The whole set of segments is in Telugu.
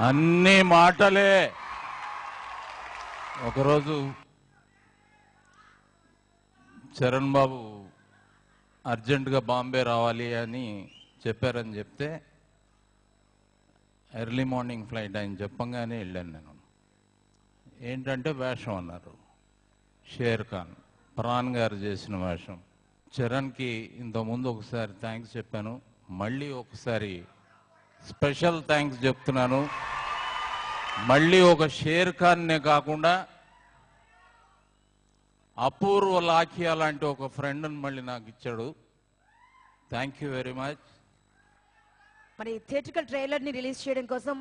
అన్ని మాటలే. ఒకరోజు చరణ్ బాబు అర్జెంటుగా బాంబే రావాలి అని చెప్పారని చెప్తే ఎర్లీ మార్నింగ్ ఫ్లైట్ ఆయన చెప్పంగానే వెళ్ళాను నేను. ఏంటంటే వేషం అన్నారు, షేర్ ఖాన్ ప్రాణ్ గారు చేసిన వేషం. చరణ్కి ఇంతకుముందు ఒకసారి థ్యాంక్స్ చెప్పాను, మళ్ళీ ఒకసారి స్పెషల్ థ్యాంక్స్ చెప్తున్నాను. మళ్ళీ ఒక షేర్ ఖాన్నే కాకుండా అపూర్వ లాఖియా లాంటి ఒక ఫ్రెండ్ని మళ్ళీ నాకు ఇచ్చాడు. Thank you very much. మరి థియేట్రికల్ ట్రైలర్ ని రిలీజ్ చేయడం కోసం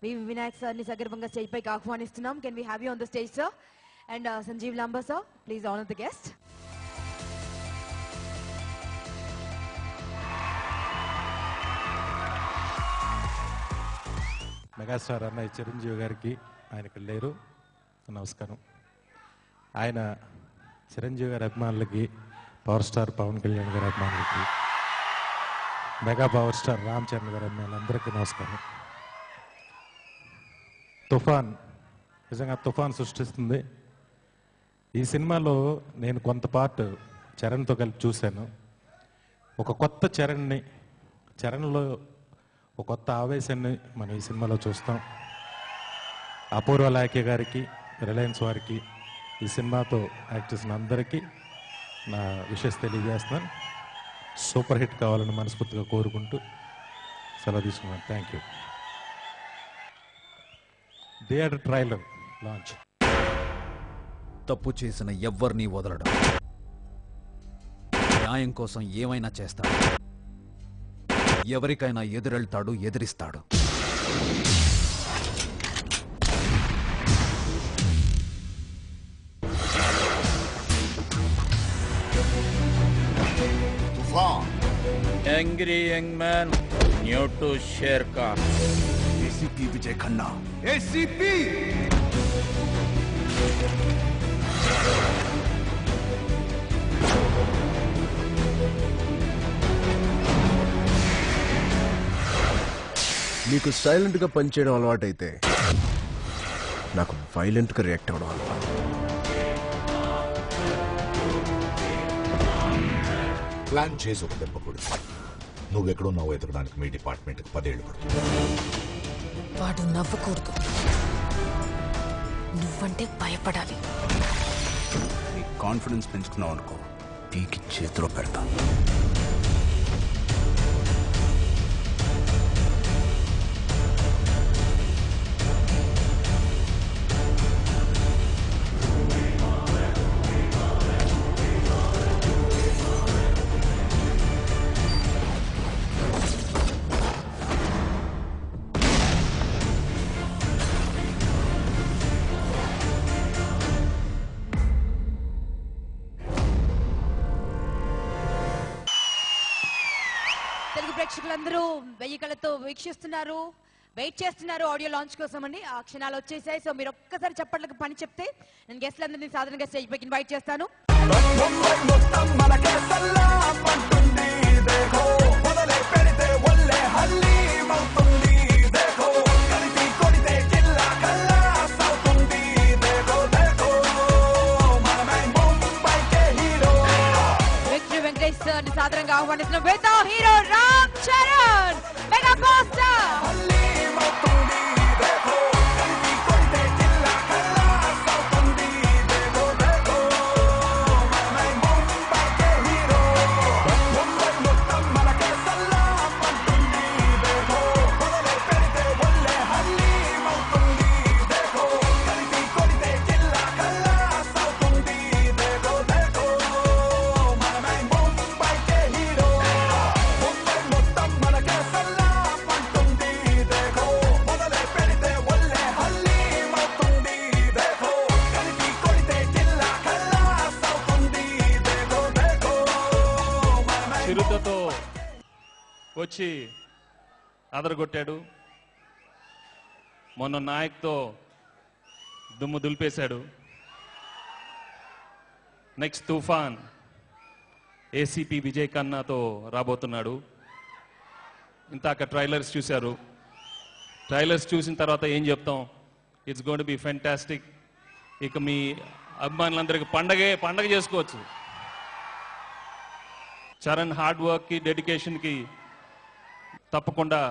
వివి వినాయక్ సార్ ని సగర్వంగా స్టేజ్ పైకి ఆహ్వానిస్తున్నాం. Can we have you on the stage sir? And Sanjeev Lamba sir, please honour the guest. Megastar అన్నయ్య చిరంజీవి గారికి, ఆయన ఇక్కడ లేరు, నమస్కారం. ఆయన చిరంజీవి గారి అభిమానులకి, పవర్ స్టార్ పవన్ కళ్యాణ్ గారి అభిమానులకి, mega power star Ram Charan గారి అభిమానులందరికీ నమస్కారం. తుఫాన్ నిజంగా తుఫాన్ సృష్టిస్తుంది. ఈ సినిమాలో నేను కొంత పార్ట్ చరణ్తో కలిపి చూశాను. ఒక కొత్త చరణ్లో ఒక కొత్త ఆవేశాన్ని మనం ఈ సినిమాలో చూస్తాం. అపూర్వ లాఖ్య గారికి, రిలయన్స్ వారికి, ఈ సినిమాతో యాక్ట్ చేసిన అందరికీ నా విషెస్ తెలియజేస్తున్నాను. సూపర్ హిట్ కావాలని మనస్ఫూర్తిగా కోరుకుంటూ సెలవు తీసుకున్నాను. Thank you. Theatre trailer launch. తప్పు చేసిన ఎవ్వరినీ వదలడం, న్యాయం కోసం ఏమైనా చేస్తాడు, ఎవరికైనా ఎదురెళ్తాడు, ఎదిరిస్తాడు. Angry young man, new to Sher Khan. ACP Vijay Khanna, ACP. నీకు సైలెంట్గా పనిచేయడం అలవాటైతే నాకు వైలెంట్గా రియాక్ట్ అవ్వడం అలవాటు. ప్లాన్ చేసి ఒక దెబ్బకూడదు. నువ్వెక్కడున్నావో ఎతకడానికి మీ డిపార్ట్మెంట్కి 10 ఏళ్ళు పడుతుంది. వాడు నవ్వకూడదు, నువ్వంటే భయపడాలి. నీ కాన్ఫిడెన్స్ పెంచుకున్నావు అనుకో, పీకి చేతిలో పెడతా. తెలుగు ప్రేక్షకులందరూ 1000 కళ్ళతో వీక్షిస్తున్నారు, వెయిట్ చేస్తున్నారు ఆడియో లాంచ్ కోసం అండి. ఆ క్షణాలు వచ్చేసాయి. సో మీరు ఒక్కసారి చప్పట్లకు పని చెప్తే నేను గెస్ట్లందరినీ సాధారణంగా స్టేజ్ పైకి ఇన్వైట్ చేస్తాను. సాధారణంగా ఆహ్వానిస్తున్న with hero Ram Charan, mega poster. చిరుతతో వచ్చి అదరగొట్టాడు. మొన్న నాయక్తో దుమ్ము దులిపేశాడు. నెక్స్ట్ తుఫాన్ ఏసీపీ విజయ్ ఖన్నాతో రాబోతున్నాడు. ఇంతాక ట్రైలర్స్ చూశారు. ట్రైలర్స్ చూసిన తర్వాత ఏం చెప్తాం. It's going to be fantastic. ఇక మీ అభిమానులందరికీ పండగ చేసుకోవచ్చు. చరణ్ హార్డ్ వర్క్కి డెడికేషన్కి తప్పకుండా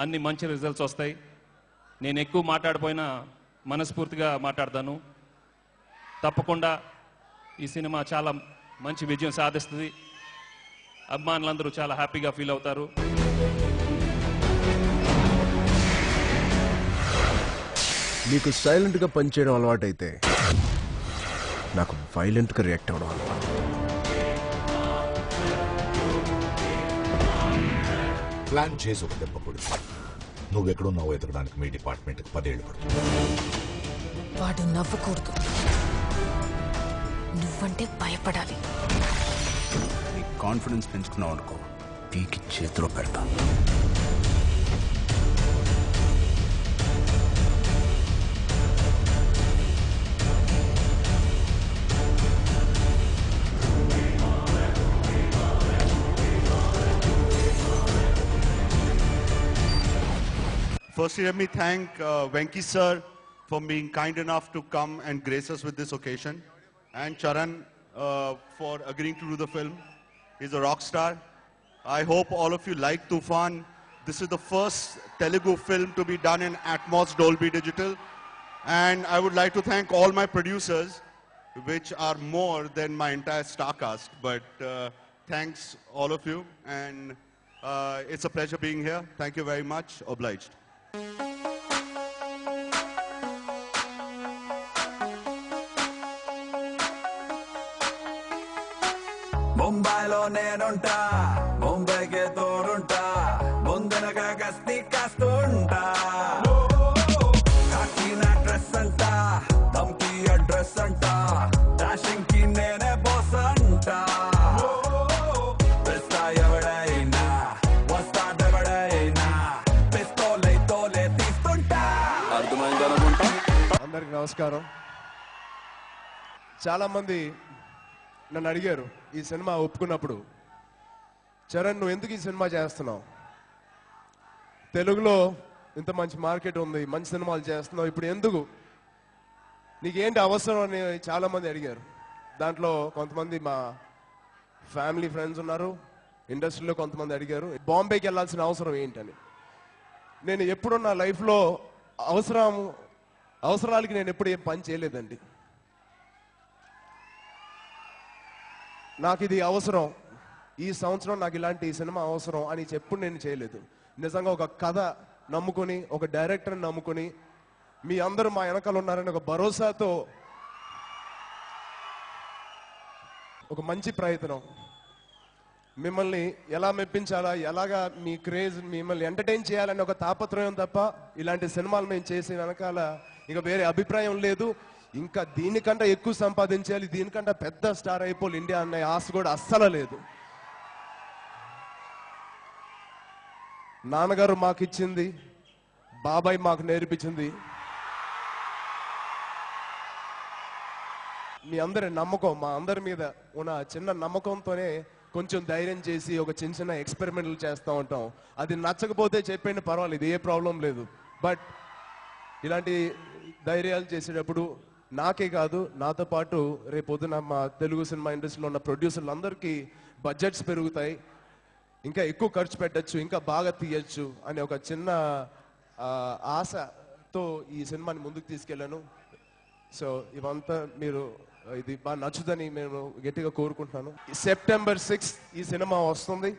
అన్ని మంచి రిజల్ట్స్ వస్తాయి. నేను ఎక్కువ మాట్లాడిపోయినా మనస్ఫూర్తిగా మాట్లాడతాను. తప్పకుండా ఈ సినిమా చాలా మంచి విజయం సాధిస్తుంది. అభిమానులందరూ చాలా హ్యాపీగా ఫీల్ అవుతారు. నీకు సైలెంట్గా పనిచేయడం అలవాటైతే నాకు వైలెంట్గా రియాక్ట్ అవ్వడం అలవాటు. ప్లాన్ చేసి ఒక దెబ్బ కొడు. నువ్వెక్కడున్నావో ఎతకడానికి మీ డిపార్ట్మెంట్కి 10 ఏళ్ళు పడుతుంది. వాడు నవ్వకూడదు. నువ్వంటే భయపడాలి. నీ కాన్ఫిడెన్స్ పెంచుకున్నావు అనుకో, పీకి చేతిలో పెడతా. Firstly, let me thank Venki sir for being kind enough to come and grace us with this occasion, and Charan for agreeing to do the film. He's a rock star. I hope all of you like Tufan. This is the first Telugu film to be done in Atmos Dolby Digital, and I would like to thank all my producers, which are more than my entire star cast. But thanks all of you, and it's a pleasure being here. Thank you very much. Obliged. ముంబైలో నేనుంటా, ముంబైకే తోడుంటా, ముందనగా గస్తీ కాస్తుంటా. కాకిన డ్రెస్ అంటా, ధమ్కి అడ్రస్ అంటా, డాషింగ్ కి నేనే బాస్ అంటా. పిస్తా ఎవడైనా, వస్తాడెవడైనా, పిస్తోలై తోలే తీస్తుంటా. అర్థమైందనుకుంటా. అందరికి నమస్కారం. చాలామంది నన్ను అడిగారు ఈ సినిమా ఒప్పుకున్నప్పుడు, చరణ్ నువ్వు ఎందుకు ఈ సినిమా చేస్తున్నావు, తెలుగులో ఇంత మంచి మార్కెట్ ఉంది, మంచి సినిమాలు చేస్తున్నావు, ఇప్పుడు ఎందుకు, నీకేంటి అవసరం అని చాలామంది అడిగారు. దాంట్లో కొంతమంది మా ఫ్యామిలీ ఫ్రెండ్స్ ఉన్నారు, ఇండస్ట్రీలో కొంతమంది అడిగారు బాంబేకి వెళ్ళాల్సిన అవసరం ఏంటని. నేను ఎప్పుడు నా లైఫ్లో అవసరాలకి నేను ఎప్పుడు ఏం పని చేయలేదండి. నాకు ఇది అవసరం, ఈ సంవత్సరం నాకు ఇలాంటి సినిమా అవసరం అని ఎప్పుడు నేను చేయలేదు. నిజంగా ఒక కథ నమ్ముకొని, ఒక డైరెక్టర్ని నమ్ముకొని, మీ అందరూ మా వెనకాల ఉన్నారని ఒక భరోసాతో ఒక మంచి ప్రయత్నం, మిమ్మల్ని ఎలా మెప్పించాలా, ఎలాగా మీ క్రేజ్, మిమ్మల్ని ఎంటర్టైన్ చేయాలని ఒక తాపత్రయం తప్ప ఇలాంటి సినిమాలు మేము చేసే వెనకాల ఇక వేరే అభిప్రాయం లేదు. ఇంకా దీనికంటే ఎక్కువ సంపాదించాలి, దీనికంటే పెద్ద స్టార్ అయిపోవాలి ఇండియా అనే ఆశ కూడా అస్సలు లేదు. నాన్నగారు మాకు ఇచ్చింది, బాబాయ్ మాకు నేర్పించింది, మీ అందరి నమ్మకం, మా అందరి మీద ఉన్న చిన్న నమ్మకంతోనే కొంచెం ధైర్యం చేసి ఒక చిన్న చిన్న ఎక్స్పెరిమెంట్లు చేస్తూ ఉంటాం. అది నచ్చకపోతే చెప్పండి, పర్వాలేదు, ఏ ప్రాబ్లం లేదు. బట్ ఇలాంటి ధైర్యాలు చేసేటప్పుడు నాకే కాదు, నాతో పాటు రేపొద్దున మా తెలుగు సినిమా ఇండస్ట్రీలో ఉన్న ప్రొడ్యూసర్లు అందరికీ బడ్జెట్స్ పెరుగుతాయి, ఇంకా ఎక్కువ ఖర్చు పెట్టచ్చు, ఇంకా బాగా తీయచ్చు అనే ఒక చిన్న ఆశతో ఈ సినిమాని ముందుకు తీసుకెళ్ళాను. సో ఇవంతా మీరు ఇది బాగా నచ్చుదని నేను గట్టిగా కోరుకుంటున్నాను. September 6 ఈ సినిమా వస్తుంది.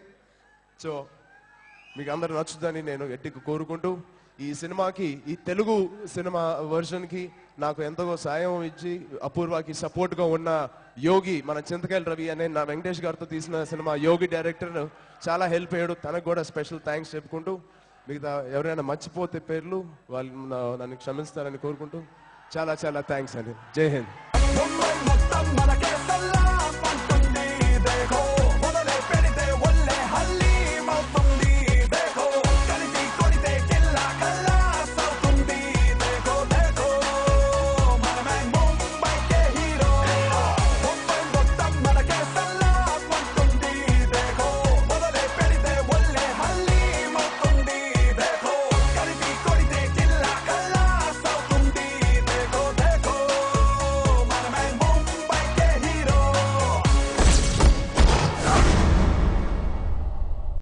సో మీకు అందరు నచ్చుదని నేను గట్టిగా కోరుకుంటూ, ఈ సినిమాకి, ఈ తెలుగు సినిమా వర్షన్కి నాకు ఎంతో సాయం ఇచ్చి అపూర్వకి సపోర్ట్గా ఉన్న యోగి, మన చింతకాయల రవి అనే నా వెంకటేష్ గారితో తీసిన సినిమా యోగి డైరెక్టర్ చాలా హెల్ప్ అయ్యాడు, తనకు కూడా స్పెషల్ థ్యాంక్స్ చెప్పుకుంటూ, మిగతా ఎవరైనా మర్చిపోతే పేర్లు వాళ్ళు నన్ను క్షమిస్తారని కోరుకుంటూ చాలా చాలా థ్యాంక్స్ అండి. జై హింద్.